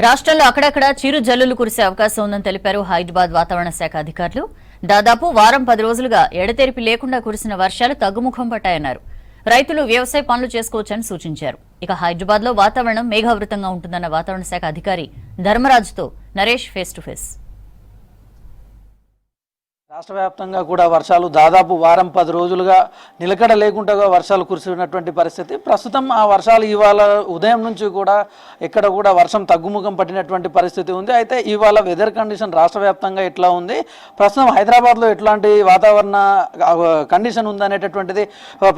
రాష్ట్రంలో అక్కడక్కడ చిరు జల్లులు కురిసే అవకాశం ఉందని తెలిపారు హైదరాబాద్ వాతావరణ శాఖ అధికారులు. దాదాపు వారం 10 రోజులుగా ఎడతెరిపి లేకుండా కురిసిన వర్షాలు తగ్గుముఖం పట్టాయన్నారు. రైతులు వ్యవసాయ పనులు చేసుకోవచ్చని సూచించారు. ఇక హైదరాబాద్ లో వాతావరణం మేఘావృతంగా ఉంటుందన్న వాతావరణ శాఖ అధికారి ధర్మరాజుతో నరేష్ ఫేస్ టు ఫేస్. రాష్ట్ర వ్యాప్తంగా కూడా వర్షాలు దాదాపు వారం 10 రోజులుగా నిలకడ లేకుండా వర్షాలు కురిసినటువంటి పరిస్థితి. ప్రస్తుతం ఆ వర్షాలు ఇవాళ ఉదయం నుంచి కూడా ఎక్కడ కూడా వర్షం తగ్గుముఖం పట్టినటువంటి పరిస్థితి ఉంది. అయితే ఇవాళ వెదర్ కండిషన్ రాష్ట్ర వ్యాప్తంగా ఎట్లా ఉంది, ప్రస్తుతం హైదరాబాద్లో ఎట్లాంటి వాతావరణ కండిషన్ ఉందనేటటువంటిది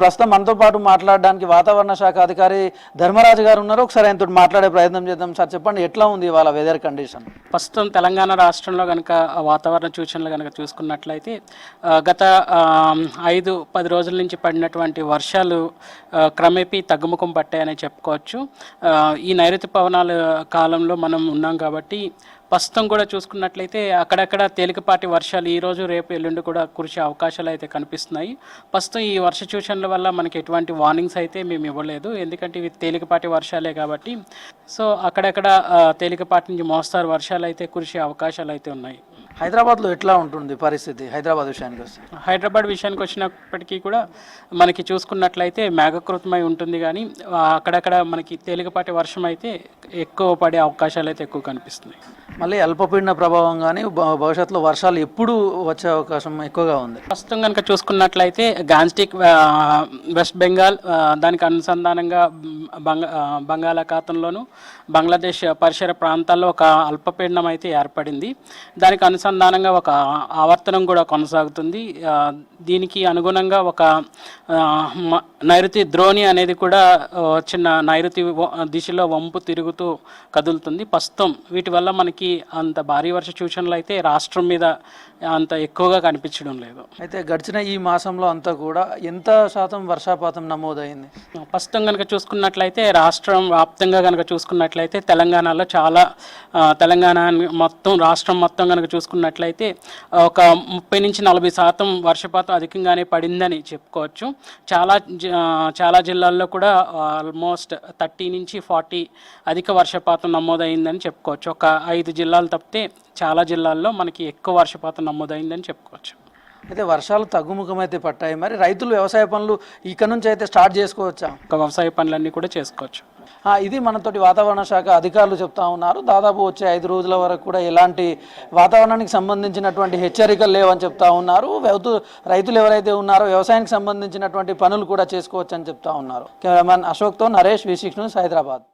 ప్రస్తుతం మనతో పాటు మాట్లాడడానికి వాతావరణ శాఖ అధికారి ధర్మరాజు గారు ఉన్నారు. ఒకసారి ఆయనతో మాట్లాడే ప్రయత్నం చేద్దాం. సార్ చెప్పండి, ఎట్లా ఉంది ఇవాళ వెదర్ కండిషన్? ప్రస్తుతం తెలంగాణ రాష్ట్రంలో కనుక వాతావరణ సూచనలు కనుక చూసుకున్నట్లయితే గత 5-10 రోజుల నుంచి పడినటువంటి వర్షాలు క్రమేపీ తగ్గుముఖం పట్టాయని చెప్పుకోవచ్చు. ఈ నైరుతి పవనాల కాలంలో మనం ఉన్నాం కాబట్టి ప్రస్తుతం కూడా చూసుకున్నట్లయితే అక్కడక్కడ తేలికపాటి వర్షాలు ఈరోజు రేపు ఎల్లుండి కూడా కురిసే అవకాశాలు అయితే కనిపిస్తున్నాయి. ప్రస్తుతం ఈ వర్ష సూచనల వల్ల మనకి ఎటువంటి వార్నింగ్స్ అయితే మేము ఇవ్వలేదు, ఎందుకంటే ఇవి తేలికపాటి వర్షాలే కాబట్టి. సో అక్కడక్కడ తేలికపాటి నుంచి మోస్తారు వర్షాలు అయితే కురిసే అవకాశాలు అయితే ఉన్నాయి. హైదరాబాద్లో ఎట్లా ఉంటుంది పరిస్థితి? హైదరాబాద్ విషయానికి వచ్చినప్పటికీ కూడా మనకి చూసుకున్నట్లయితే మేఘకృతమై ఉంటుంది, కానీ అక్కడక్కడ మనకి తేలికపాటి వర్షం అయితే ఎక్కువ పడే అవకాశాలు అయితే ఎక్కువ కనిపిస్తున్నాయి. మళ్ళీ అల్పపీడన ప్రభావం కానీ భవిష్యత్తులో వర్షాలు ఎప్పుడు వచ్చే అవకాశం ఎక్కువగా ఉంది? ప్రస్తుతం కనుక చూసుకున్నట్లయితే గాన్స్టిక్ వెస్ట్ బెంగాల్ దానికి అనుసంధానంగా బంగాళాఖాతంలోను బంగ్లాదేశ్ పరిసర ప్రాంతాల్లో ఒక అల్పపీడనం అయితే ఏర్పడింది. దానికి అనుసంధానంగా ఒక ఆవర్తనం కూడా కొనసాగుతుంది. దీనికి అనుగుణంగా ఒక నైరుతి ద్రోణి అనేది కూడా చిన్న నైరుతి దిశలో వంపు తిరుగుతూ కదులుతుంది. ప్రస్తుతం వీటి వల్ల మనకి అంత భారీ వర్ష సూచనలు అయితే రాష్ట్రం మీద అంత ఎక్కువగా కనిపించడం లేదు. అయితే గడిచిన ఈ మాసంలో అంతా కూడా ఎంత శాతం వర్షపాతం నమోదైంది? ప్రస్తుతం కనుక చూసుకున్నట్లయితే రాష్ట్రం వ్యాప్తంగా కనుక చూసుకున్నట్లయితే తెలంగాణలో చాలా తెలంగాణ మొత్తం రాష్ట్రం మొత్తం కనుక చూసుకున్నట్లయితే ఒక 30-40% వర్షపాతం అధికంగానే పడిందని చెప్పుకోవచ్చు. చాలా జిల్లాల్లో కూడా ఆల్మోస్ట్ 30-40 అధిక వర్షపాతం నమోదైందని చెప్పుకోవచ్చు. ఒక 5 జిల్లాలు తప్పితే చాలా జిల్లాల్లో మనకి ఎక్కువ వర్షపాతం నమోదైందని చెప్పుకోవచ్చు. అయితే వర్షాలు తగ్గుముఖం అయితే పట్టాయి. మరి రైతులు వ్యవసాయ పనులు ఇక్కడ నుంచి అయితే స్టార్ట్ చేసుకోవచ్చా? వ్యవసాయ పనులన్నీ కూడా చేసుకోవచ్చు. ఇది మనతోటి వాతావరణ శాఖ అధికారులు చెప్తా ఉన్నారు. దాదాపు వచ్చే 5 రోజుల వరకు కూడా ఎలాంటి వాతావరణానికి సంబంధించినటువంటి హెచ్చరికలు లేవని చెప్తా ఉన్నారు. రైతులు ఎవరైతే ఉన్నారో వ్యవసాయానికి సంబంధించినటువంటి పనులు కూడా చేసుకోవచ్చు అని చెప్తా ఉన్నారు. కెమెరామెన్ అశోక్తో నరేష్, V6 న్యూస్, హైదరాబాద్.